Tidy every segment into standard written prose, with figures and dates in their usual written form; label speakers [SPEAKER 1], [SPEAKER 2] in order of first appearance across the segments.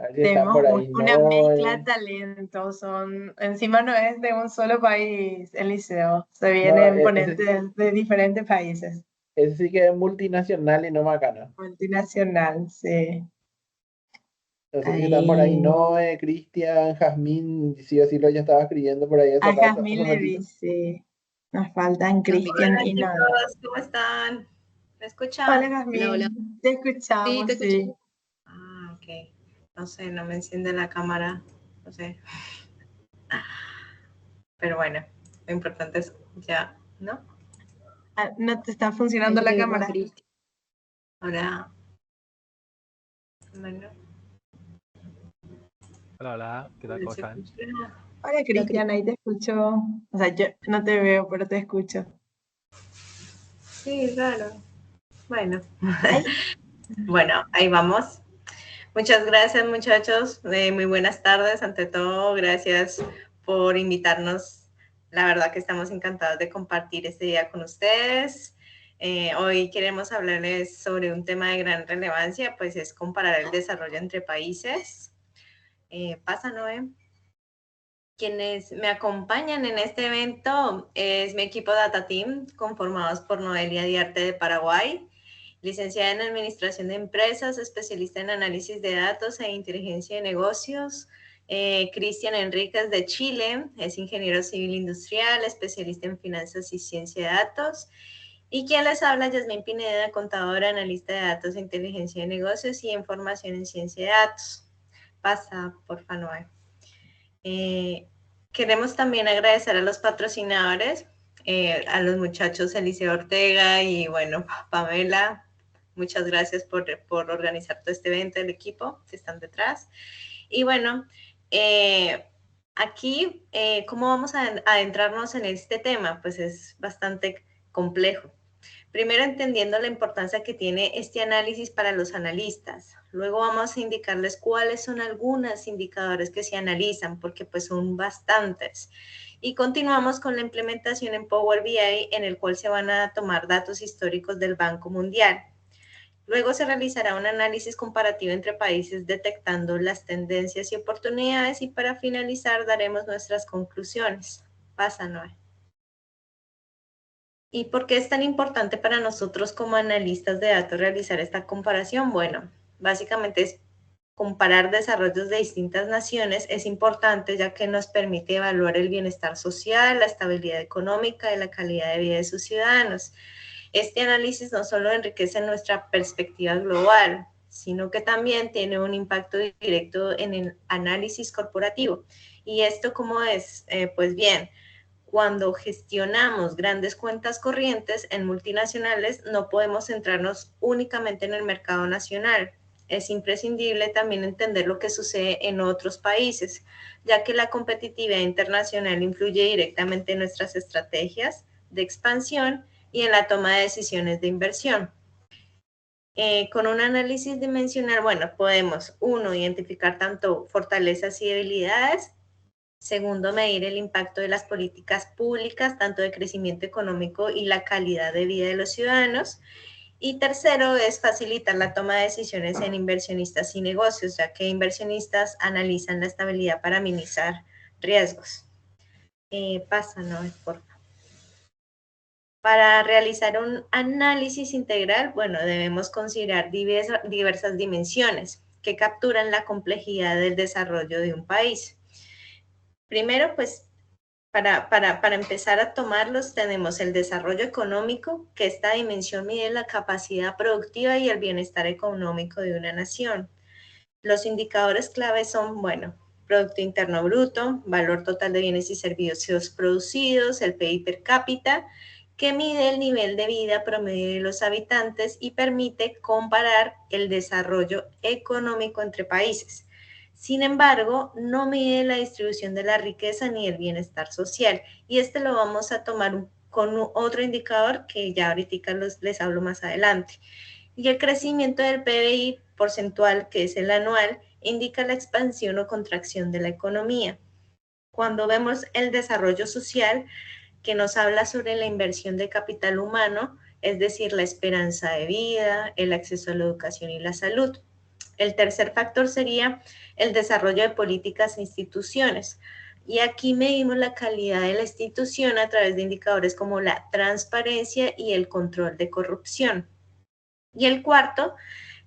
[SPEAKER 1] A ver si están
[SPEAKER 2] Tenemos
[SPEAKER 1] por ahí.
[SPEAKER 2] una
[SPEAKER 1] No,
[SPEAKER 2] mezcla de talentos, encima no es de un solo país el liceo, se
[SPEAKER 1] no,
[SPEAKER 2] vienen ponentes de diferentes países.
[SPEAKER 1] ese sí que es multinacional y no macana.
[SPEAKER 2] Multinacional, sí.
[SPEAKER 1] No sé si están por ahí.
[SPEAKER 2] Ahí,
[SPEAKER 1] No, Cristian, Jazmín, sí o sí lo ya estaba escribiendo por ahí hace
[SPEAKER 2] a
[SPEAKER 1] rato, hace un
[SPEAKER 2] Jazmín le
[SPEAKER 1] momentito.
[SPEAKER 2] dice, nos faltan Cristian
[SPEAKER 3] Hola
[SPEAKER 2] y Noé.
[SPEAKER 3] chicos, ¿cómo están? ¿Me
[SPEAKER 2] Hola
[SPEAKER 3] escuchan?
[SPEAKER 4] Hola, hola.
[SPEAKER 2] Jazmín, te
[SPEAKER 4] Sí, te
[SPEAKER 2] escuchamos,
[SPEAKER 4] escucho.
[SPEAKER 2] sí.
[SPEAKER 3] Ah, ok. No sé, no me enciende la cámara. No sé. Pero bueno, lo importante es ya, ¿no?
[SPEAKER 2] Ah, no te está
[SPEAKER 4] Ahí
[SPEAKER 2] funcionando
[SPEAKER 4] se
[SPEAKER 2] la
[SPEAKER 4] te ve más
[SPEAKER 2] cámara.
[SPEAKER 4] Cristian.
[SPEAKER 3] Ahora, bueno,
[SPEAKER 5] Hola, hola, ¿qué tal?
[SPEAKER 3] no
[SPEAKER 5] ¿Cómo
[SPEAKER 3] se
[SPEAKER 5] están?
[SPEAKER 3] escucha.
[SPEAKER 2] Hola
[SPEAKER 4] Hola,
[SPEAKER 2] Cristian, ahí te escucho. O sea, yo no te veo, pero te escucho.
[SPEAKER 3] Sí, raro. Bueno,
[SPEAKER 2] Ay,
[SPEAKER 3] bueno, ahí vamos. Muchas gracias, muchachos. Muy buenas tardes. Ante todo, gracias por invitarnos. La verdad que estamos encantados de compartir este día con ustedes. Hoy queremos hablarles sobre un tema de gran relevancia, pues es comparar el desarrollo entre países. Pasa, Noé. Quienes me acompañan en este evento es mi equipo Data Team, conformados por Noelia Diarte de Paraguay, licenciada en Administración de Empresas, especialista en Análisis de Datos e Inteligencia de Negocios. Cristian Enríquez de Chile, es ingeniero civil industrial, especialista en finanzas y ciencia de datos. Y quien les habla, Yasmín Pineda, contadora, analista de datos e inteligencia de negocios y en formación en ciencia de datos. Pasa, por favor. Queremos también agradecer a los patrocinadores, a los muchachos Eliseo Ortega y bueno, Pamela. Muchas gracias por organizar todo este evento, el equipo que están detrás. Y bueno, aquí, ¿cómo vamos a adentrarnos en este tema? Pues es bastante complejo. Primero, entendiendo la importancia que tiene este análisis para los analistas. Luego vamos a indicarles cuáles son algunos indicadores que se analizan, porque pues son bastantes. Y continuamos con la implementación en Power BI, en el cual se van a tomar datos históricos del Banco Mundial. Luego se realizará un análisis comparativo entre países detectando las tendencias y oportunidades y para finalizar daremos nuestras conclusiones. Pasa, Noé. ¿Y por qué es tan importante para nosotros como analistas de datos realizar esta comparación? Bueno, básicamente es comparar desarrollos de distintas naciones es importante ya que nos permite evaluar el bienestar social, la estabilidad económica y la calidad de vida de sus ciudadanos. Este análisis no solo enriquece nuestra perspectiva global, sino que también tiene un impacto directo en el análisis corporativo. ¿Y esto cómo es? Pues bien, cuando gestionamos grandes cuentas corrientes en multinacionales, no podemos centrarnos únicamente en el mercado nacional. Es imprescindible también entender lo que sucede en otros países, ya que la competitividad internacional influye directamente en nuestras estrategias de expansión y en la toma de decisiones de inversión. Con un análisis dimensional, bueno, podemos, uno, identificar tanto fortalezas y debilidades. Segundo, medir el impacto de las políticas públicas, tanto de crecimiento económico y la calidad de vida de los ciudadanos. Y tercero, es facilitar la toma de decisiones en inversionistas y negocios, ya que inversionistas analizan la estabilidad para minimizar riesgos. Pasa, ¿no? Por favor. Para realizar un análisis integral, bueno, debemos considerar diversas dimensiones que capturan la complejidad del desarrollo de un país. Primero, pues, para empezar a tomarlos, tenemos el desarrollo económico, que esta dimensión mide la capacidad productiva y el bienestar económico de una nación. Los indicadores clave son, bueno, Producto Interno Bruto, valor total de bienes y servicios producidos, el PIB per cápita, que mide el nivel de vida promedio de los habitantes y permite comparar el desarrollo económico entre países. Sin embargo, no mide la distribución de la riqueza ni el bienestar social. Y este lo vamos a tomar con otro indicador que ya ahorita les hablo más adelante. Y el crecimiento del PBI porcentual, que es el anual, indica la expansión o contracción de la economía. Cuando vemos el desarrollo social, que nos habla sobre la inversión de capital humano, es decir, la esperanza de vida, el acceso a la educación y la salud. El tercer factor sería el desarrollo de políticas e instituciones. Y aquí medimos la calidad de la institución a través de indicadores como la transparencia y el control de corrupción. Y el cuarto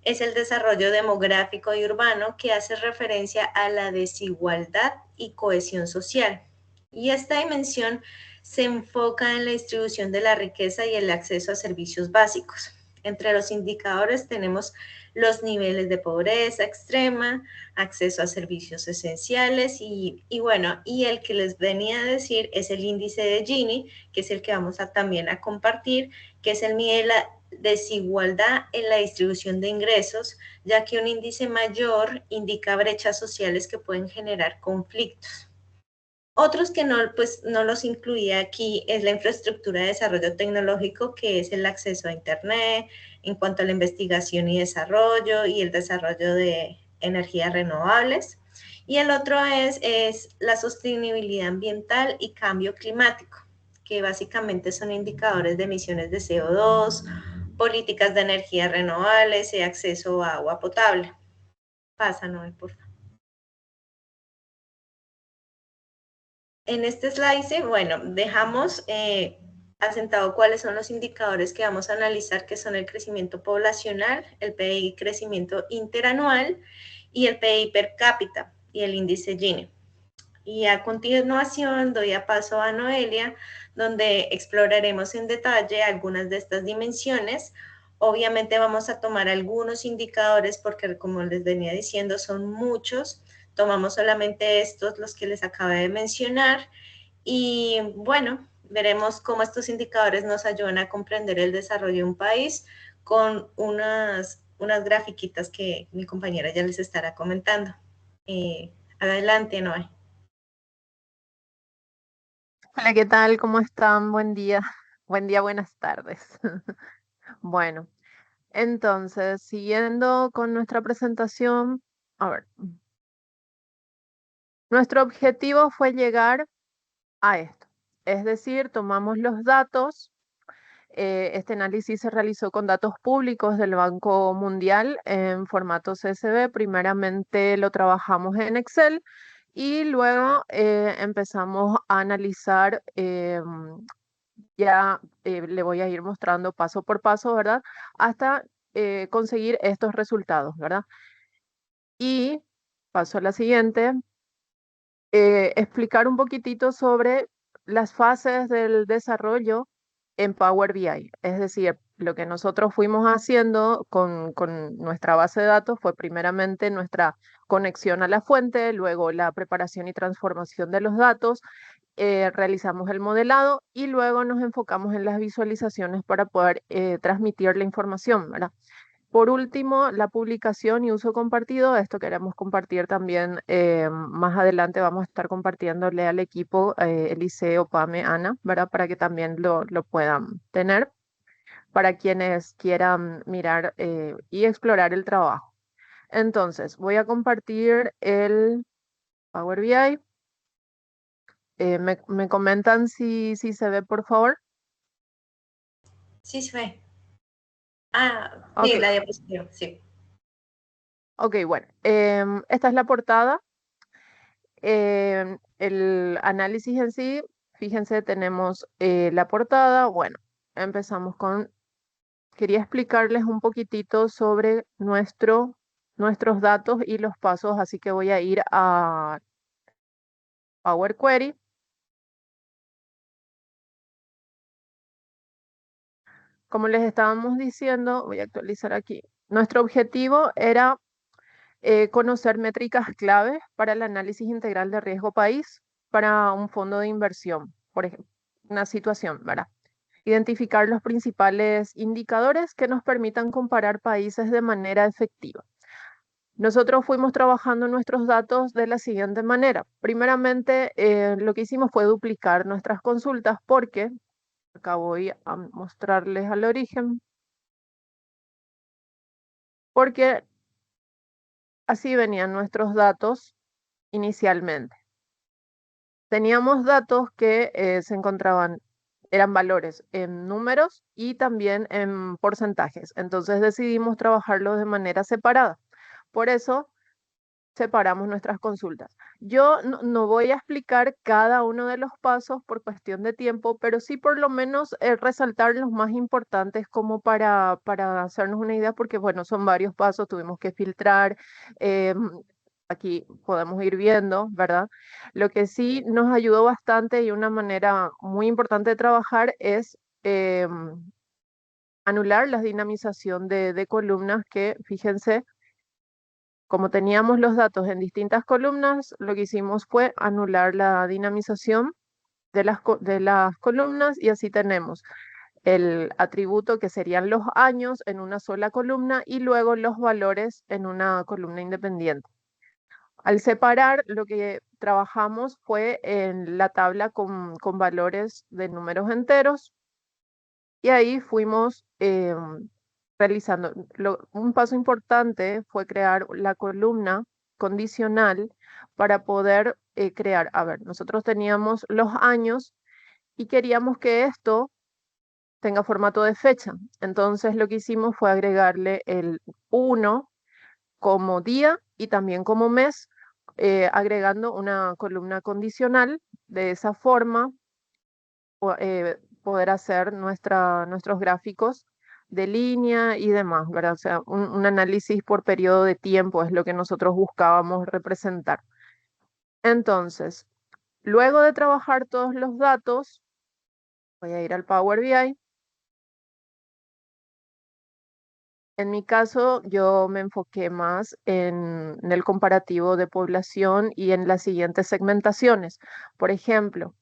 [SPEAKER 3] es el desarrollo demográfico y urbano, que hace referencia a la desigualdad y cohesión social. Y esta dimensión se enfoca en la distribución de la riqueza y el acceso a servicios básicos. Entre los indicadores tenemos los niveles de pobreza extrema, acceso a servicios esenciales y el que les venía a decir es el índice de Gini, que es el que vamos a también a compartir, que es el mide la desigualdad en la distribución de ingresos, ya que un índice mayor indica brechas sociales que pueden generar conflictos. Otros que no los incluía aquí es la infraestructura de desarrollo tecnológico, que es el acceso a Internet, en cuanto a la investigación y desarrollo y el desarrollo de energías renovables. Y el otro es la sostenibilidad ambiental y cambio climático, que básicamente son indicadores de emisiones de CO2, políticas de energías renovables y acceso a agua potable. Pasa, Noel, por favor. En este slide, dejamos asentado cuáles son los indicadores que vamos a analizar, que son el crecimiento poblacional, el PIB crecimiento interanual y el PIB per cápita y el índice Gini. Y a continuación doy a paso a Noelia, donde exploraremos en detalle algunas de estas dimensiones. Obviamente vamos a tomar algunos indicadores porque, como les venía diciendo, son muchos. Tomamos solamente estos, los que les acabé de mencionar, y bueno, veremos cómo estos indicadores nos ayudan a comprender el desarrollo de un país con unas grafiquitas que mi compañera ya les estará comentando. Adelante, Noé.
[SPEAKER 4] Hola, ¿qué tal? ¿Cómo están? Buen día. Buen día, buenas tardes. Bueno, entonces, siguiendo con nuestra presentación, a ver, nuestro objetivo fue llegar a esto. Es decir, tomamos los datos, este análisis se realizó con datos públicos del Banco Mundial en formato CSV. Primeramente lo trabajamos en Excel y luego empezamos a analizar, le voy a ir mostrando paso por paso, ¿verdad? Hasta conseguir estos resultados, ¿verdad? Y paso a la siguiente. Explicar un poquitito sobre las fases del desarrollo en Power BI. Es decir, lo que nosotros fuimos haciendo con nuestra base de datos fue primeramente nuestra conexión a la fuente, luego la preparación y transformación de los datos, realizamos el modelado y luego nos enfocamos en las visualizaciones para poder transmitir la información, ¿verdad? Por último, la publicación y uso compartido. Esto queremos compartir también. Más adelante vamos a estar compartiéndole al equipo Eliseo, Pame, Ana, ¿verdad? Para que también lo puedan tener, para quienes quieran mirar y explorar el trabajo. Entonces, voy a compartir el Power BI. ¿Me comentan si se ve, por favor?
[SPEAKER 3] Sí, se ve. Ah,
[SPEAKER 4] Okay.
[SPEAKER 3] sí, la diapositiva, sí.
[SPEAKER 4] Ok, bueno, esta es la portada. El análisis en sí, fíjense, tenemos la portada. Bueno, empezamos con, quería explicarles un poquitito sobre nuestros datos y los pasos, así que voy a ir a Power Query. Como les estábamos diciendo, voy a actualizar aquí. Nuestro objetivo era conocer métricas claves para el análisis integral de riesgo país para un fondo de inversión, por ejemplo, una situación, ¿verdad? Identificar los principales indicadores que nos permitan comparar países de manera efectiva. Nosotros fuimos trabajando nuestros datos de la siguiente manera. Primeramente, lo que hicimos fue duplicar nuestras consultas porque, acá voy a mostrarles al origen, porque así venían nuestros datos inicialmente. Teníamos datos que se encontraban, eran valores en números y también en porcentajes. Entonces decidimos trabajarlos de manera separada. Por eso separamos nuestras consultas. Yo no voy a explicar cada uno de los pasos por cuestión de tiempo, pero sí por lo menos resaltar los más importantes como para hacernos una idea, porque bueno, son varios pasos, tuvimos que filtrar, aquí podemos ir viendo, ¿verdad? Lo que sí nos ayudó bastante y una manera muy importante de trabajar es anular la dinamización de columnas que, fíjense, como teníamos los datos en distintas columnas, lo que hicimos fue anular la dinamización de las columnas y así tenemos el atributo que serían los años en una sola columna y luego los valores en una columna independiente. Al separar, lo que trabajamos fue en la tabla con valores de números enteros y ahí fuimos realizando. Un paso importante fue crear la columna condicional para poder crear. A ver, nosotros teníamos los años y queríamos que esto tenga formato de fecha. Entonces lo que hicimos fue agregarle el 1 como día y también como mes, agregando una columna condicional. De esa forma, poder hacer nuestros gráficos de línea y demás, ¿verdad? O sea, un análisis por periodo de tiempo es lo que nosotros buscábamos representar. Entonces, luego de trabajar todos los datos, voy a ir al Power BI. En mi caso, yo me enfoqué más en el comparativo de población y en las siguientes segmentaciones. Por ejemplo,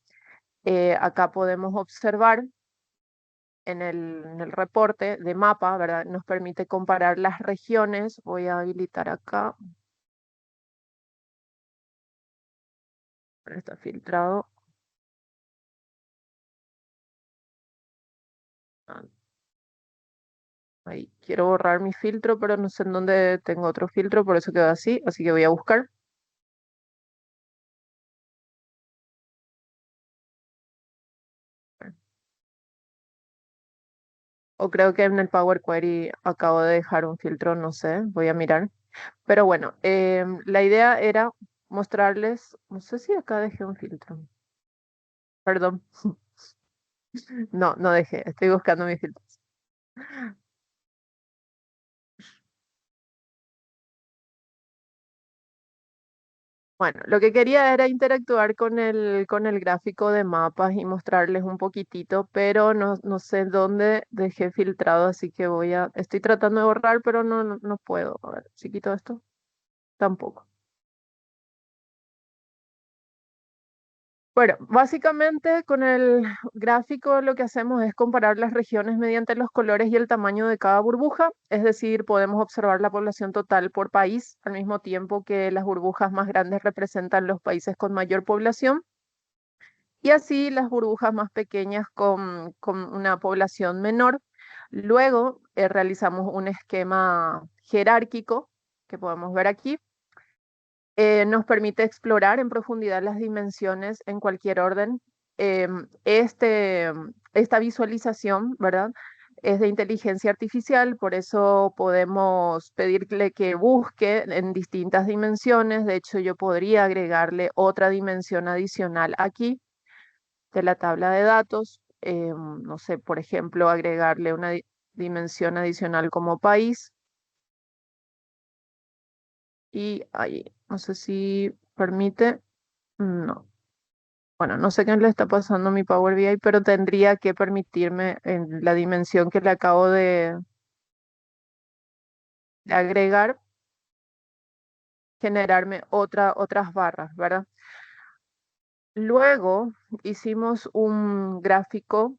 [SPEAKER 4] acá podemos observar en el reporte de mapa, ¿verdad? Nos permite comparar las regiones. Voy a habilitar acá. Está filtrado. Ah, ahí quiero borrar mi filtro, pero no sé en dónde tengo otro filtro, por eso quedó así que voy a buscar. O creo que en el Power Query acabo de dejar un filtro, no sé, voy a mirar. Pero bueno, la idea era mostrarles, no sé si acá dejé un filtro. Perdón, no dejé, estoy buscando mis filtros. Bueno, lo que quería era interactuar con el gráfico de mapas y mostrarles un poquitito, pero no sé dónde dejé filtrado, así que estoy tratando de borrar, pero no puedo. A ver, si quito esto, tampoco. Bueno, básicamente con el gráfico lo que hacemos es comparar las regiones mediante los colores y el tamaño de cada burbuja, es decir, podemos observar la población total por país, al mismo tiempo que las burbujas más grandes representan los países con mayor población, y así las burbujas más pequeñas con una población menor. Luego realizamos un esquema jerárquico que podemos ver aquí. Nos permite explorar en profundidad las dimensiones en cualquier orden. Esta visualización, ¿verdad? Es de inteligencia artificial, por eso podemos pedirle que busque en distintas dimensiones. De hecho, yo podría agregarle otra dimensión adicional aquí de la tabla de datos. No sé, por ejemplo, agregarle una dimensión adicional como país. Y ahí, no sé si permite. No. Bueno, no sé qué le está pasando a mi Power BI, pero tendría que permitirme en la dimensión que le acabo de agregar, generarme otras barras, ¿verdad? Luego hicimos un gráfico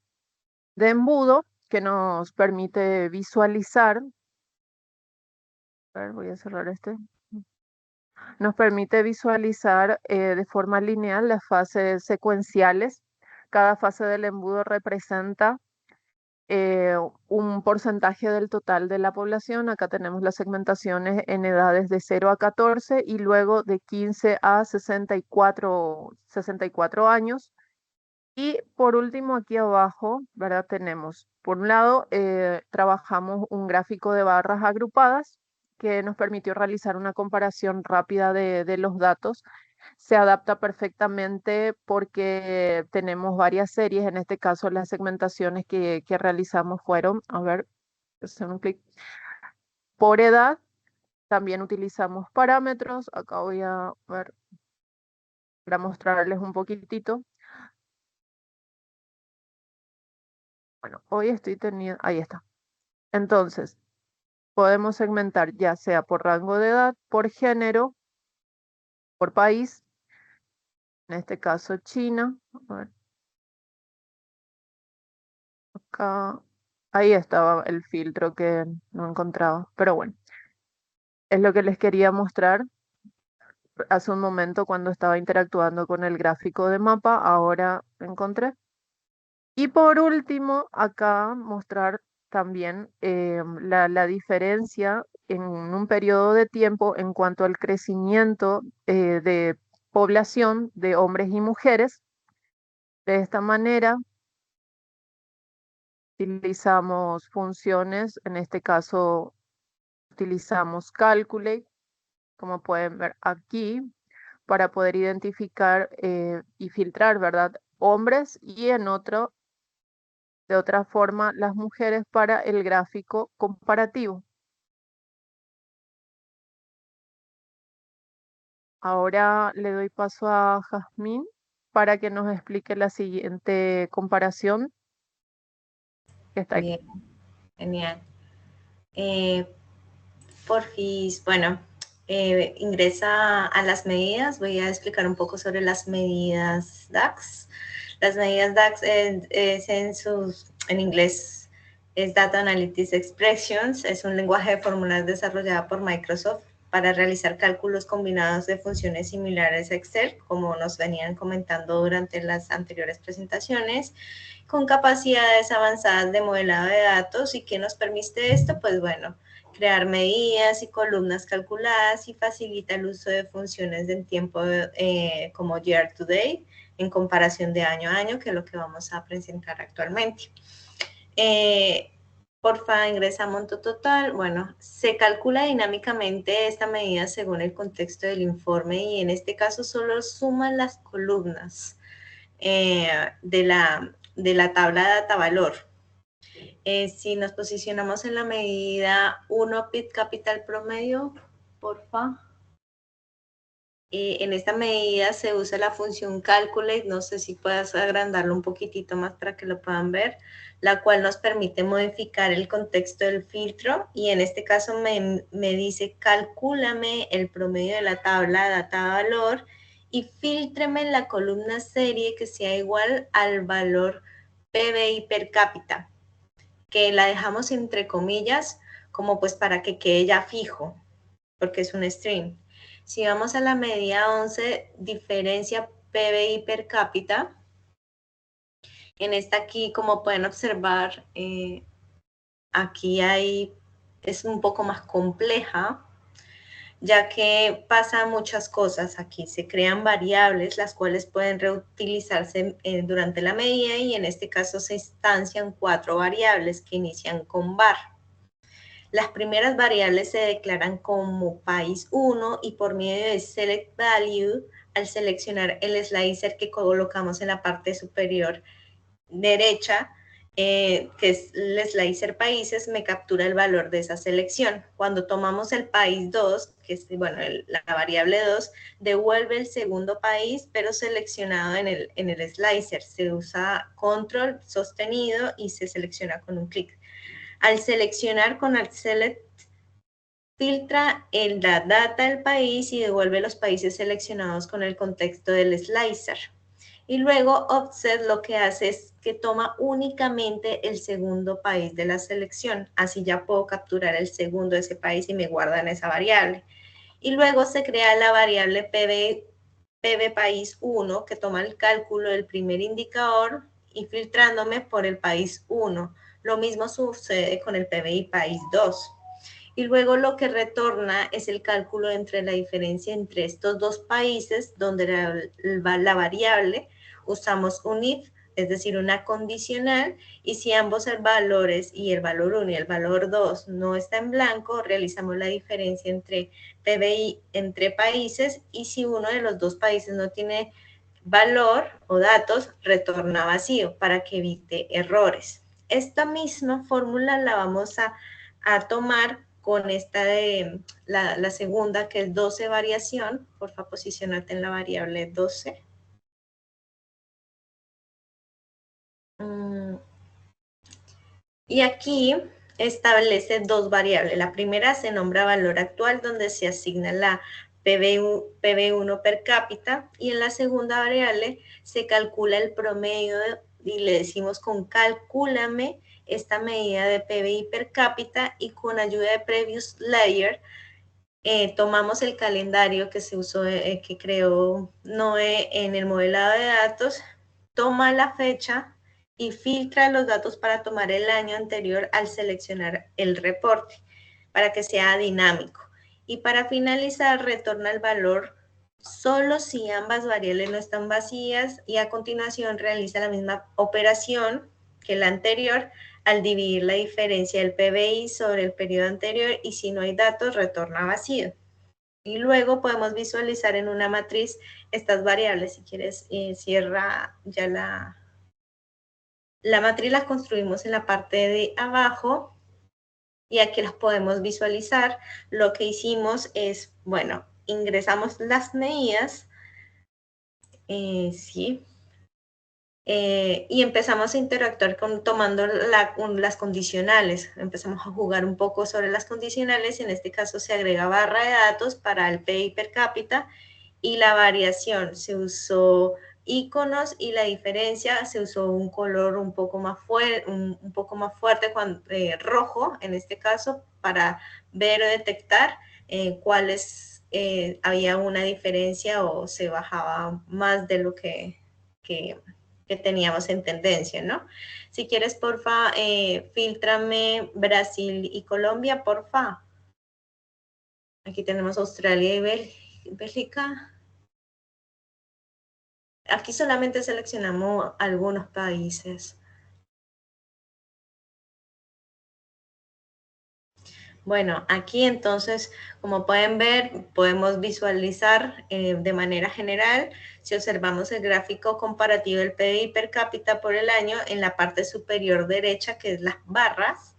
[SPEAKER 4] de embudo que nos permite visualizar. A ver, voy a cerrar este. Nos permite visualizar de forma lineal las fases secuenciales. Cada fase del embudo representa eh, un porcentaje del total de la población. Acá tenemos las segmentaciones en edades de 0 a 14 y luego de 15 a 64 años. Y por último, aquí abajo, ¿verdad? Tenemos, por un lado, trabajamos un gráfico de barras agrupadas que nos permitió realizar una comparación rápida de los datos. Se adapta perfectamente porque tenemos varias series, en este caso las segmentaciones que realizamos fueron, a ver, hacer un clic, por edad. También utilizamos parámetros, acá voy a ver para mostrarles un poquitito. Bueno, hoy estoy teniendo, ahí está. Entonces, podemos segmentar ya sea por rango de edad, por género, por país, en este caso China. A ver, acá, ahí estaba el filtro que no encontraba, pero bueno, es lo que les quería mostrar hace un momento cuando estaba interactuando con el gráfico de mapa, ahora encontré. Y por último, acá mostrar también la diferencia en un periodo de tiempo en cuanto al crecimiento de población de hombres y mujeres. De esta manera, utilizamos funciones, en este caso utilizamos Calculate, como pueden ver aquí, para poder identificar y filtrar, ¿verdad? Hombres y de otra forma, las mujeres para el gráfico comparativo. Ahora le doy paso a Jazmín para que nos explique la siguiente comparación que está aquí.
[SPEAKER 3] Bien, genial. Porfis, bueno, ingresa a las medidas. Voy a explicar un poco sobre las medidas DAX. Las medidas DAX en inglés es Data Analytics Expressions, es un lenguaje de fórmulas desarrollado por Microsoft para realizar cálculos combinados de funciones similares a Excel, como nos venían comentando durante las anteriores presentaciones, con capacidades avanzadas de modelado de datos. ¿Y qué nos permite esto? Pues bueno, crear medidas y columnas calculadas y facilita el uso de funciones del tiempo como year to date en comparación de año a año, que es lo que vamos a presentar actualmente. Porfa, ingresa a monto total. Bueno, se calcula dinámicamente esta medida según el contexto del informe y en este caso solo suman las columnas de la tabla data valor. Si nos posicionamos en la medida 1 PIT capital promedio, porfa. En esta medida se usa la función calculate, no sé si puedas agrandarlo un poquitito más para que lo puedan ver, la cual nos permite modificar el contexto del filtro y en este caso me dice calcúlame el promedio de la tabla data valor y fíltreme en la columna serie que sea igual al valor PBI per cápita, que la dejamos entre comillas como pues para que quede ya fijo, porque es un string. Si vamos a la medida 11, diferencia PBI per cápita, en esta aquí, como pueden observar, aquí es un poco más compleja, ya que pasan muchas cosas aquí. Se crean variables, las cuales pueden reutilizarse durante la medida y en este caso se instancian 4 variables que inician con var. Las primeras variables se declaran como país 1 y por medio de select value, al seleccionar el slicer que colocamos en la parte superior derecha, que es el slicer países, me captura el valor de esa selección. Cuando tomamos el país 2, que es bueno, la variable 2, devuelve el segundo país, pero seleccionado en el slicer. Se usa control sostenido y se selecciona con un clic. Al seleccionar con Alt Select, filtra la data del país y devuelve los países seleccionados con el contexto del slicer. Y luego Offset lo que hace es que toma únicamente el segundo país de la selección. Así ya puedo capturar el segundo de ese país y me guarda en esa variable. Y luego se crea la variable PB país 1 que toma el cálculo del primer indicador y filtrándome por el país 1. Lo mismo sucede con el PBI país 2. Y luego lo que retorna es el cálculo entre la diferencia entre estos dos países, donde la variable usamos un if es decir, una condicional, y si ambos valores y el valor 1 y el valor 2 no está en blanco, realizamos la diferencia entre PBI entre países, y si uno de los dos países no tiene valor o datos, retorna vacío para que evite errores. Esta misma fórmula la vamos a tomar con esta de la segunda, que es 12 variación. Porfa, posicionate en la variable 12. Y aquí establece dos variables. La primera se nombra valor actual, donde se asigna la PB1 per cápita, y en la segunda variable se calcula el promedio y le decimos con calcúlame esta medida de PBI per cápita, y con ayuda de previous layer tomamos el calendario que se usó, que creó Noé en el modelado de datos, toma la fecha y filtra los datos para tomar el año anterior al seleccionar el reporte, para que sea dinámico. Y para finalizar, retorna el valor solo si ambas variables no están vacías, y a continuación realiza la misma operación que la anterior al dividir la diferencia del PBI sobre el periodo anterior, y si no hay datos, retorna vacío. Y luego podemos visualizar en una matriz estas variables. Si quieres, cierra ya la matriz. La construimos en la parte de abajo y aquí las podemos visualizar. Lo que hicimos es, bueno, ingresamos las medidas, sí, y empezamos a interactuar tomando las condicionales. Empezamos a jugar un poco sobre las condicionales. En este caso se agrega barra de datos para el PBI per cápita, y la variación se usó iconos, y la diferencia se usó un color un poco más fuerte, rojo en este caso, para ver o detectar cuáles había una diferencia o se bajaba más de lo que teníamos en tendencia, ¿no? Si quieres, porfa, fíltrame Brasil y Colombia, porfa. Aquí tenemos Australia y Bélgica. Aquí solamente seleccionamos algunos países. Bueno, aquí entonces, como pueden ver, podemos visualizar de manera general. Si observamos el gráfico comparativo del PBI per cápita por el año, en la parte superior derecha, que es las barras,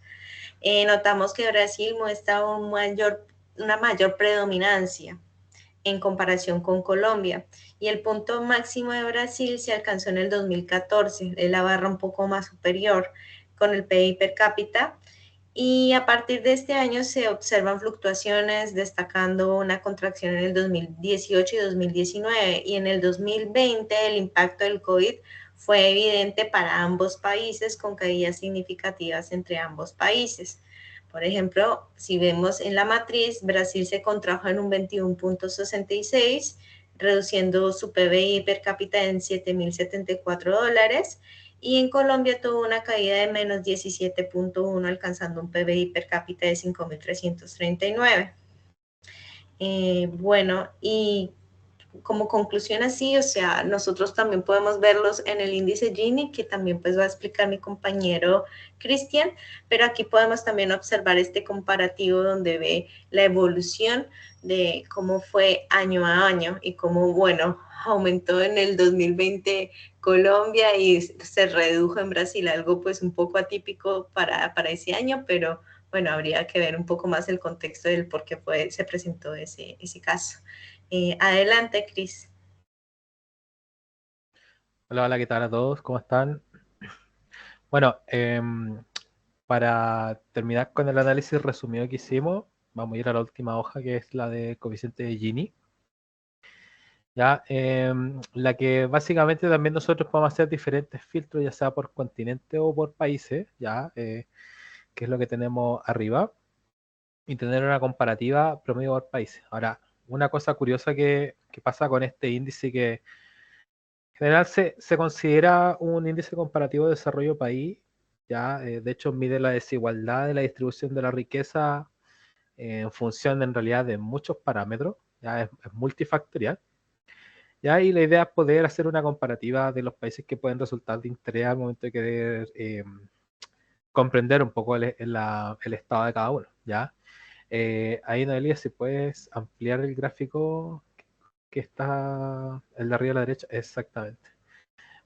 [SPEAKER 3] notamos que Brasil muestra una mayor predominancia en comparación con Colombia. Y el punto máximo de Brasil se alcanzó en el 2014, es la barra un poco más superior con el PBI per cápita. Y a partir de este año se observan fluctuaciones, destacando una contracción en el 2018 y 2019. Y en el 2020 el impacto del COVID fue evidente para ambos países, con caídas significativas entre ambos países. Por ejemplo, si vemos en la matriz, Brasil se contrajo en un 21.66, reduciendo su PBI per cápita en $7.074, y en Colombia tuvo una caída de menos 17.1, alcanzando un PBI per cápita de 5.339. Bueno, y como conclusión así, o sea, nosotros también podemos verlos en el índice Gini, que también pues va a explicar mi compañero Cristian, pero aquí podemos también observar este comparativo donde ve la evolución de cómo fue año a año y cómo, bueno, aumentó en el 2020 Colombia y se redujo en Brasil, algo pues un poco atípico para ese año, pero bueno, habría que ver un poco más el contexto del por qué se presentó ese caso. Adelante, Cris.
[SPEAKER 5] Hola, hola, ¿qué tal a todos? ¿Cómo están? Bueno, para terminar con el análisis resumido que hicimos, vamos a ir a la última hoja, que es la de coeficiente de Gini. Ya, la que básicamente también nosotros podemos hacer diferentes filtros, ya sea por continente o por países, ya, que es lo que tenemos arriba, y tener una comparativa promedio por países. Ahora, una cosa curiosa que pasa con este índice, que en general se considera un índice comparativo de desarrollo país, ya, de hecho mide la desigualdad de la distribución de la riqueza en función en realidad de muchos parámetros, ya es multifactorial. ¿ya? Y la idea es poder hacer una comparativa de los países que pueden resultar de interés al momento de querer comprender un poco el estado de cada uno, ¿ya? Ahí, Noelia, si puedes ampliar el gráfico que está el de arriba a la derecha, exactamente.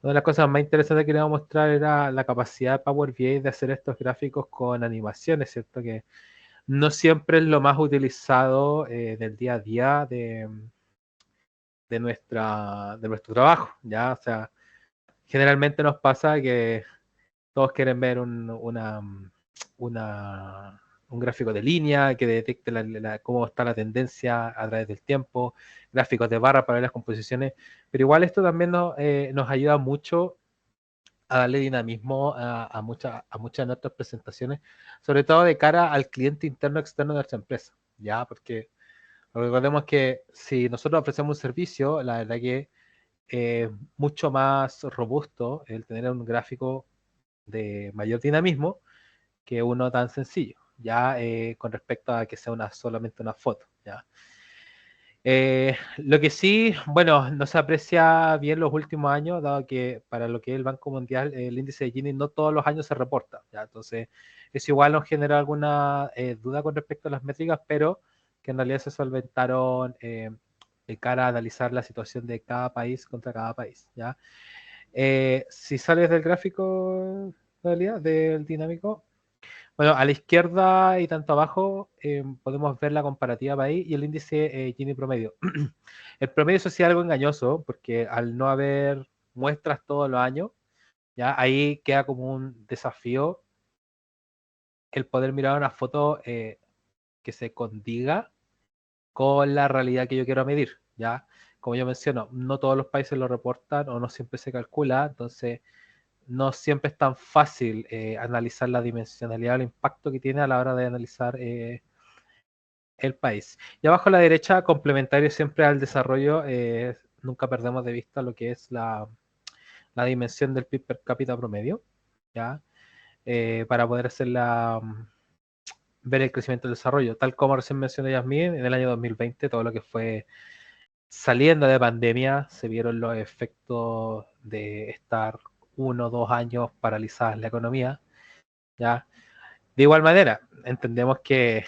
[SPEAKER 5] Una de las cosas más interesantes que queríamos mostrar era la capacidad de Power BI de hacer estos gráficos con animaciones, ¿cierto? Que no siempre es lo más utilizado del día a día de nuestro trabajo, ¿ya? O sea, generalmente nos pasa que todos quieren ver un gráfico de línea que detecte cómo está la tendencia a través del tiempo, gráficos de barra para ver las composiciones, pero igual esto también nos ayuda mucho a darle dinamismo a muchas de nuestras presentaciones, sobre todo de cara al cliente interno externo de nuestra empresa, ¿ya? Porque recordemos que si nosotros ofrecemos un servicio, la verdad que es mucho más robusto el tener un gráfico de mayor dinamismo que uno tan sencillo, ya con respecto a que sea solamente una foto, ¿ya? Lo que sí, bueno, no se aprecia bien los últimos años, dado que para lo que es el Banco Mundial, el índice de Gini no todos los años se reporta, ¿ya? Entonces, eso igual nos genera alguna duda con respecto a las métricas, pero que en realidad se solventaron de cara a analizar la situación de cada país contra cada país, ¿ya? Si sales del gráfico, en realidad, del dinámico, bueno, a la izquierda y tanto abajo podemos ver la comparativa país y el índice Gini promedio. El promedio eso sí es algo engañoso, porque al no haber muestras todos los años, ya ahí queda como un desafío el poder mirar una foto que se condiga con la realidad que yo quiero medir, ¿ya? Como yo menciono, no todos los países lo reportan o no siempre se calcula, entonces no siempre es tan fácil analizar la dimensionalidad o el impacto que tiene a la hora de analizar el país. Y abajo a la derecha, complementario siempre al desarrollo, nunca perdemos de vista lo que es la dimensión del PIB per cápita promedio, ¿ya? Para poder ver el crecimiento del desarrollo. Tal como recién mencionó Yasmín, en el año 2020, todo lo que fue saliendo de pandemia, se vieron los efectos de estar 1 o 2 años paralizadas la economía, ¿ya? De igual manera, entendemos que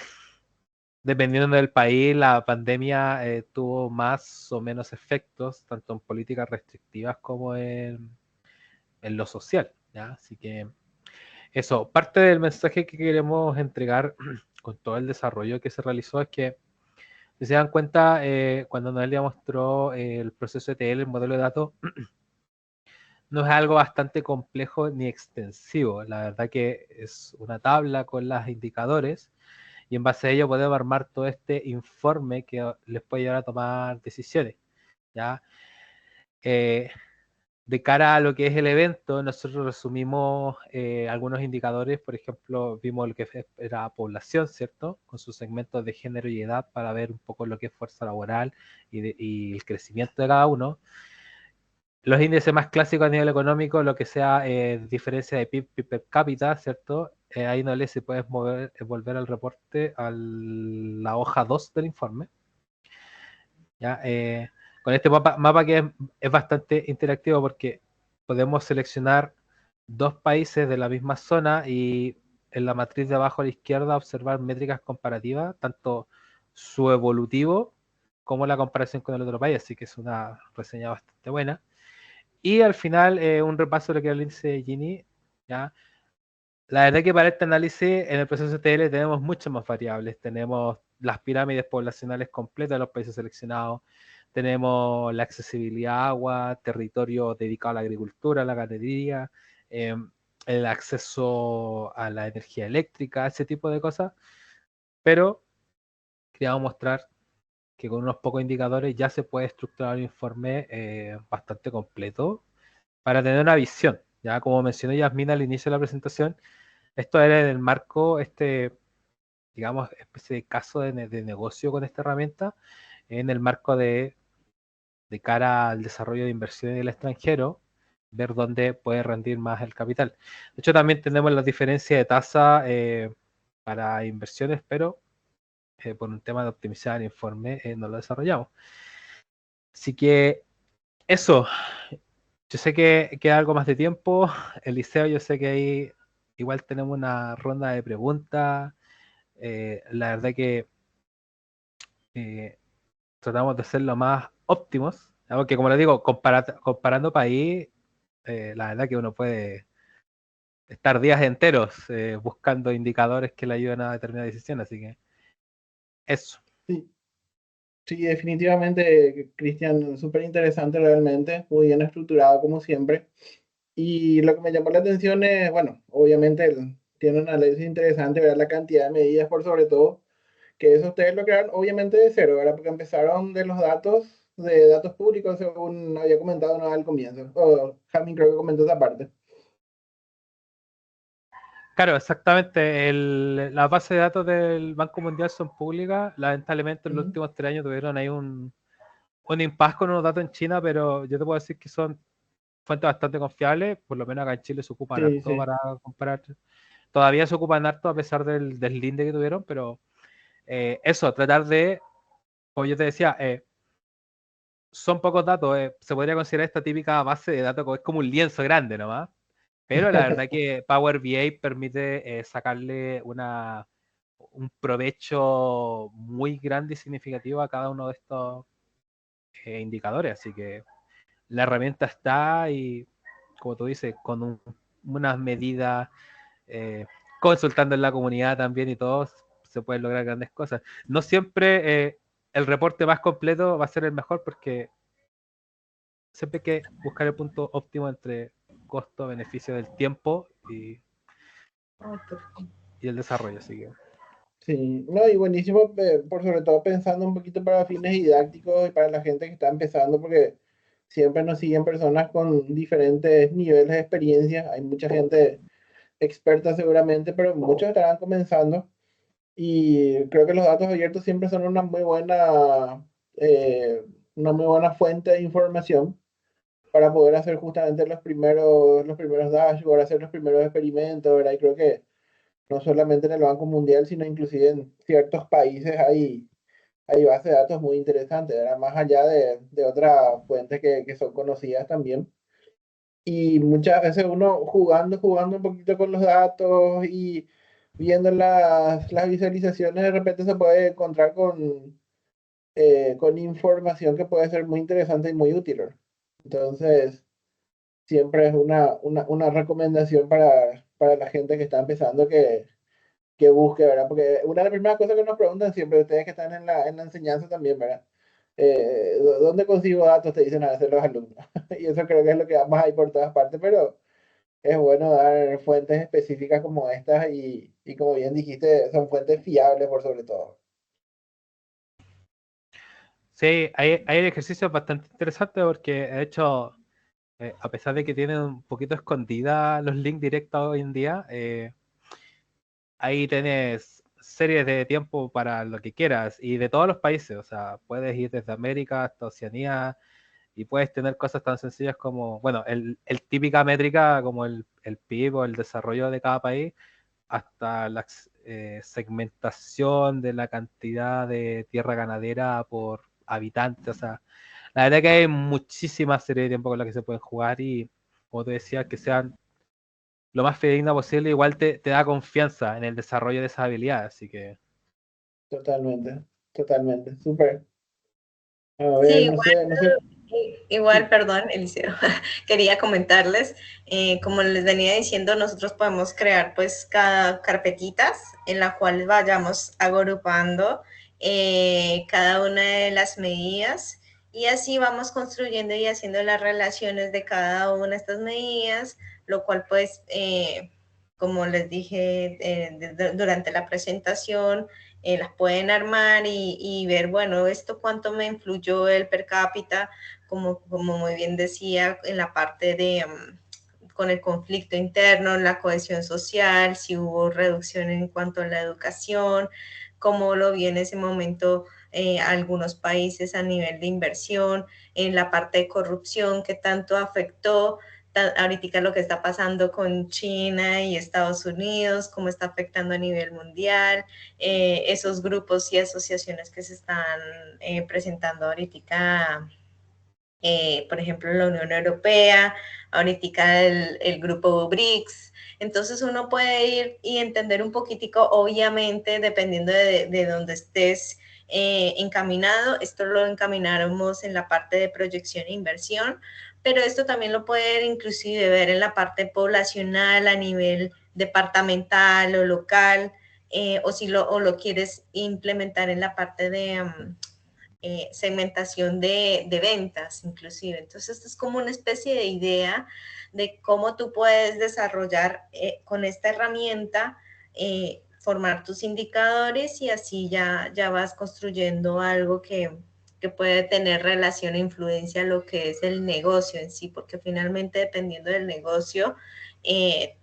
[SPEAKER 5] dependiendo del país, la pandemia tuvo más o menos efectos, tanto en políticas restrictivas como en lo social, ¿ya? Así que eso, parte del mensaje que queremos entregar con todo el desarrollo que se realizó es que, si se dan cuenta, cuando Noelia mostró el proceso ETL, el modelo de datos, no es algo bastante complejo ni extensivo. La verdad que es una tabla con los indicadores y en base a ello podemos armar todo este informe que les puede llevar a tomar decisiones, ¿ya? De cara a lo que es el evento, nosotros resumimos algunos indicadores, por ejemplo, vimos lo que era población, ¿cierto? Con sus segmentos de género y edad para ver un poco lo que es fuerza laboral y el crecimiento de cada uno. Los índices más clásicos a nivel económico, lo que sea diferencia de PIB per cápita, ¿cierto? Ahí no le se puede volver al reporte, a la hoja 2 del informe. ¿Ya? Con este mapa que es bastante interactivo porque podemos seleccionar 2 países de la misma zona y en la matriz de abajo a la izquierda observar métricas comparativas, tanto su evolutivo como la comparación con el otro país, así que es una reseña bastante buena. Y al final, un repaso de lo que es el índice de Gini, ¿ya? La verdad que para este análisis, en el proceso TL tenemos muchas más variables. Tenemos las pirámides poblacionales completas de los países seleccionados, tenemos la accesibilidad a agua, territorio dedicado a la agricultura, a la ganadería, el acceso a la energía eléctrica, ese tipo de cosas. Pero queríamos mostrar que con unos pocos indicadores ya se puede estructurar un informe bastante completo para tener una visión. Ya como mencionó Yasmina al inicio de la presentación, esto era en el marco, digamos, especie de caso de negocio con esta herramienta, en el marco de cara al desarrollo de inversiones en el extranjero, ver dónde puede rendir más el capital. De hecho, también tenemos la diferencia de tasa para inversiones, pero por un tema de optimizar el informe no lo desarrollamos. Así que Eso, yo sé que queda algo más de tiempo. Eliseo, yo sé que ahí igual tenemos una ronda de preguntas. La verdad que eh, tratamos de ser lo más óptimos, aunque como les digo, comparando país, la verdad que uno puede estar días enteros buscando indicadores que le ayuden a determinar decisiones, así que eso.
[SPEAKER 1] Sí, sí, definitivamente, Cristian, súper interesante realmente, muy bien estructurado como siempre. Y lo que me llamó la atención es, bueno, obviamente tiene un análisis interesante, ver la cantidad de medidas por sobre todo, que eso ustedes lo crearon obviamente de cero, ¿verdad? Porque empezaron de datos públicos, según había comentado no al comienzo. O Jamin creo que comentó esa parte.
[SPEAKER 5] Claro, exactamente. Las bases de datos del Banco Mundial son públicas. Lamentablemente en los
[SPEAKER 1] Ujú.
[SPEAKER 5] últimos 3 años tuvieron ahí un impasse con unos datos en China, pero yo te puedo decir que son fuentes bastante confiables. Por lo menos acá en Chile se ocupan
[SPEAKER 1] Sí,
[SPEAKER 5] harto
[SPEAKER 1] sí.
[SPEAKER 5] para comparar. Todavía se ocupan harto a pesar del deslinde que tuvieron, pero eso, tratar de, como yo te decía, son pocos datos. Se podría considerar esta típica base de datos como es como un lienzo grande nomás. Pero la verdad que Power BI permite sacarle un provecho muy grande y significativo a cada uno de estos indicadores. Así que la herramienta está y, como tú dices, con unas medidas, eh, consultando en la comunidad también y todo, se pueden lograr grandes cosas. No siempre el reporte más completo va a ser el mejor porque siempre hay que buscar el punto óptimo entre costo, beneficio del tiempo y el desarrollo. Así que
[SPEAKER 1] Sí, no, y buenísimo, por sobre todo pensando un poquito para fines didácticos y para la gente que está empezando, porque siempre nos siguen personas con diferentes niveles de experiencia. Hay mucha gente experta seguramente, pero muchos estarán comenzando. Y creo que los datos abiertos siempre son eh, una muy buena fuente de información para poder hacer justamente los primeros dashboards, hacer los primeros experimentos, ¿verdad? Y creo que no solamente en el Banco Mundial, sino inclusive en ciertos países hay bases de datos muy interesantes, ¿verdad? Más allá de otras fuentes que son conocidas también. Y muchas veces uno jugando un poquito con los datos y viendo las visualizaciones, de repente se puede encontrar con información que puede ser muy interesante y muy útil, ¿verdad? Entonces, siempre es una recomendación para la gente que está empezando que busque, ¿verdad? Porque una de las primeras cosas que nos preguntan siempre, ustedes que están en la enseñanza también, ¿verdad? ¿Dónde consigo datos? Te dicen a veces los alumnos. Y eso creo que es lo que vamos a ir por todas partes, pero es bueno dar fuentes específicas como estas y como bien dijiste, son fuentes fiables por sobre todo.
[SPEAKER 5] sí, hay ejercicios bastante interesantes porque de hecho, a pesar de que tienen un poquito escondida los links directos hoy en día, ahí tienes series de tiempo para lo que quieras y de todos los países, o sea, puedes ir desde América hasta Oceanía y puedes tener cosas tan sencillas como, bueno, el típica métrica como el PIB o el desarrollo de cada país, hasta la segmentación de la cantidad de tierra ganadera por habitante, o sea, la verdad que hay muchísima serie de tiempo con la que se pueden jugar y, como te decía, que sean lo más fidedigna posible, igual te da confianza en el desarrollo de esas habilidades, así que
[SPEAKER 1] Totalmente, totalmente, súper. A ver,
[SPEAKER 3] Sí,
[SPEAKER 1] no sé,
[SPEAKER 3] igual,
[SPEAKER 1] sí,
[SPEAKER 3] perdón, Eliseo, quería comentarles, como les venía diciendo, nosotros podemos crear pues cada carpetitas en la cual vayamos agrupando cada una de las medidas y así vamos construyendo y haciendo las relaciones de cada una de estas medidas, lo cual pues, como les dije durante la presentación, las pueden armar y ver, bueno, esto cuánto me influyó el per cápita, como muy bien decía, en la parte de con el conflicto interno, la cohesión social, si hubo reducción en cuanto a la educación, cómo lo vi en ese momento algunos países a nivel de inversión, en la parte de corrupción, que tanto afectó ahorita lo que está pasando con China y Estados Unidos, cómo está afectando a nivel mundial, esos grupos y asociaciones que se están presentando ahorita por ejemplo, la Unión Europea, ahorita el grupo BRICS. Entonces uno puede ir y entender un poquitico, obviamente, dependiendo de dónde estés encaminado. Esto lo encamináramos en la parte de proyección e inversión, pero esto también lo pueden inclusive ver en la parte poblacional a nivel departamental o local, o si lo quieres implementar en la parte de segmentación de ventas inclusive. Entonces, esto es como una especie de idea de cómo tú puedes desarrollar con esta herramienta, formar tus indicadores y así ya vas construyendo algo que puede tener relación e influencia a lo que es el negocio en sí, porque finalmente dependiendo del negocio,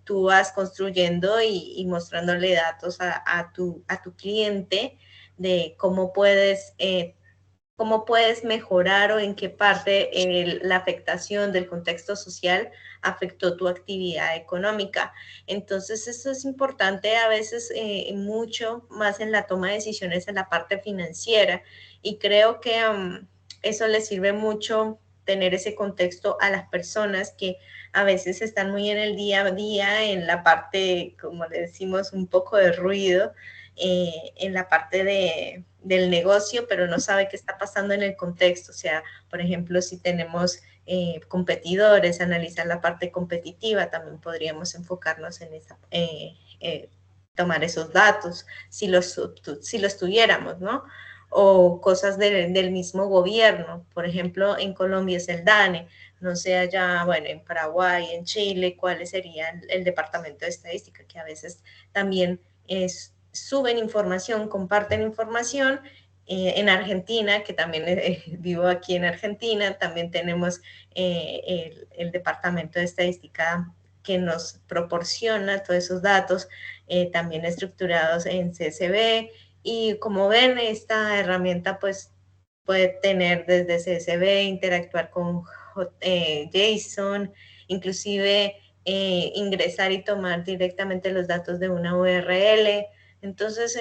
[SPEAKER 3] tú vas construyendo y mostrándole datos a tu cliente de cómo puedes mejorar o en qué parte la afectación del contexto social afectó tu actividad económica. Entonces, eso es importante a veces mucho más en la toma de decisiones en la parte financiera y creo que eso le sirve mucho tener ese contexto a las personas que a veces están muy en el día a día, en la parte, como le decimos, un poco de ruido, en la parte del negocio, pero no sabe qué está pasando en el contexto. O sea, por ejemplo, si tenemos competidores, analizar la parte competitiva, también podríamos enfocarnos en esa, tomar esos datos, si los tuviéramos, ¿no? O cosas del mismo gobierno. Por ejemplo, en Colombia es el DANE, no sé allá, bueno, en Paraguay, en Chile, cuál sería el Departamento de Estadística, que a veces también suben información, comparten información. En Argentina, que también vivo aquí en Argentina, también tenemos el Departamento de Estadística que nos proporciona todos esos datos, también estructurados en CSV. Y como ven, esta herramienta pues puede tener desde CSV, interactuar con JSON, inclusive ingresar y tomar directamente los datos de una URL. Entonces,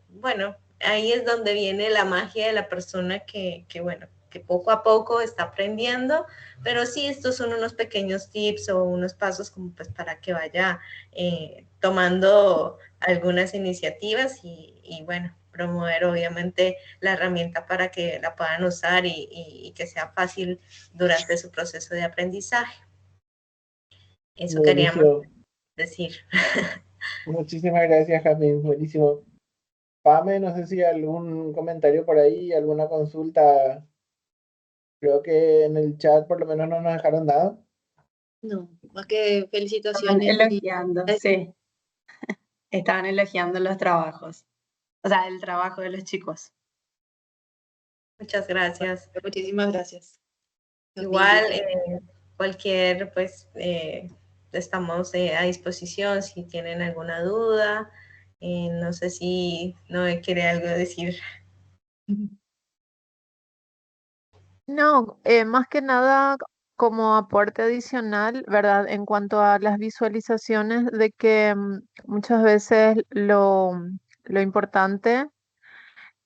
[SPEAKER 3] bueno, ahí es donde viene la magia de la persona bueno, que poco a poco está aprendiendo, pero sí, estos son unos pequeños tips o unos pasos como pues para que vaya tomando algunas iniciativas y bueno, promover obviamente la herramienta para que la puedan usar y que sea fácil durante su proceso de aprendizaje. Eso queríamos
[SPEAKER 1] Buenísimo.
[SPEAKER 3] decir.
[SPEAKER 1] Muchísimas gracias, Jasmine. Buenísimo. Pame, no sé si algún comentario por ahí, alguna consulta. Creo que en el chat por lo menos no nos dejaron nada.
[SPEAKER 6] No, más que
[SPEAKER 2] Estaban
[SPEAKER 6] felicitaciones y
[SPEAKER 2] elogiando, sí, estaban elogiando los trabajos, o sea, el trabajo de los chicos.
[SPEAKER 3] Muchas gracias.
[SPEAKER 6] muchísimas gracias.
[SPEAKER 3] Igual, cualquier, pues, estamos a disposición si tienen alguna duda. No sé si no quiere algo decir.
[SPEAKER 4] No, más que nada como aporte adicional, ¿verdad? En cuanto a las visualizaciones, de que muchas veces lo importante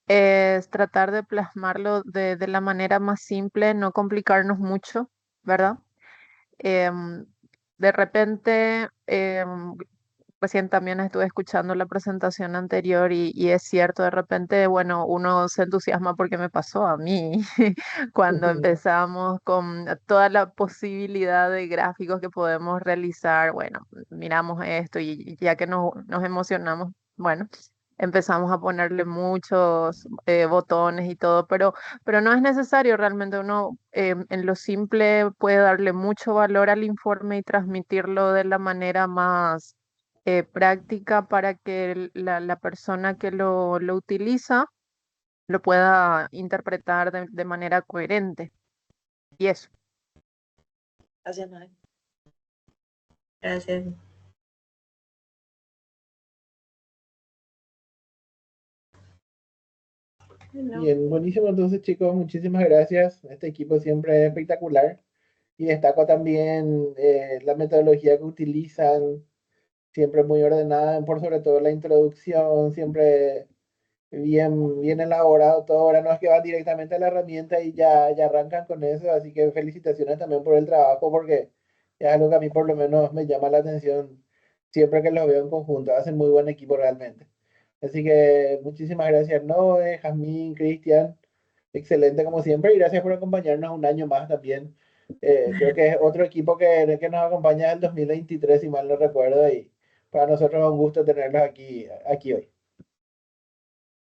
[SPEAKER 4] es tratar de plasmarlo de la manera más simple, no complicarnos mucho, ¿verdad? Em, de repente, recién también estuve escuchando la presentación anterior y es cierto, de repente, bueno, uno se entusiasma porque me pasó a mí cuando empezamos con toda la posibilidad de gráficos que podemos realizar. Bueno, miramos esto y ya que nos emocionamos, bueno. Empezamos a ponerle muchos botones y todo, pero no es necesario realmente. Uno en lo simple puede darle mucho valor al informe y transmitirlo de la manera más práctica para que la persona que lo utiliza lo pueda interpretar de manera coherente. Y eso.
[SPEAKER 6] Gracias, Mae.
[SPEAKER 3] Gracias.
[SPEAKER 1] Bien, buenísimo. Entonces, chicos, muchísimas gracias. Este equipo siempre es espectacular. Y destaco también la metodología que utilizan, siempre muy ordenada, por sobre todo la introducción, siempre bien elaborado todo. Ahora no es que van directamente a la herramienta y ya arrancan con eso, así que felicitaciones también por el trabajo, porque es algo que a mí por lo menos me llama la atención siempre que los veo en conjunto. Hacen muy buen equipo realmente. Así que muchísimas gracias, Noé, Jazmín, Cristian. Excelente como siempre y gracias por acompañarnos un año más también. Creo que es otro equipo que nos acompaña desde el 2023, si mal no recuerdo, y para nosotros es un gusto tenerlos aquí hoy.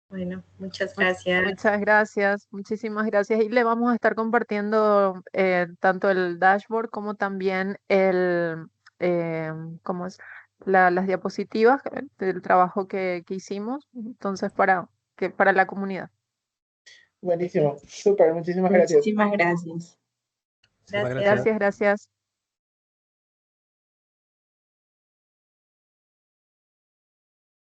[SPEAKER 3] Bueno, muchas gracias.
[SPEAKER 4] Muchas gracias, muchísimas gracias. Y le vamos a estar compartiendo tanto el dashboard como también ¿cómo es? Las diapositivas del trabajo que hicimos, entonces para la comunidad.
[SPEAKER 1] Buenísimo, súper, muchísimas gracias.
[SPEAKER 2] Muchísimas gracias.
[SPEAKER 5] Muchísimas
[SPEAKER 3] Gracias.
[SPEAKER 5] gracias.
[SPEAKER 4] Gracias, gracias.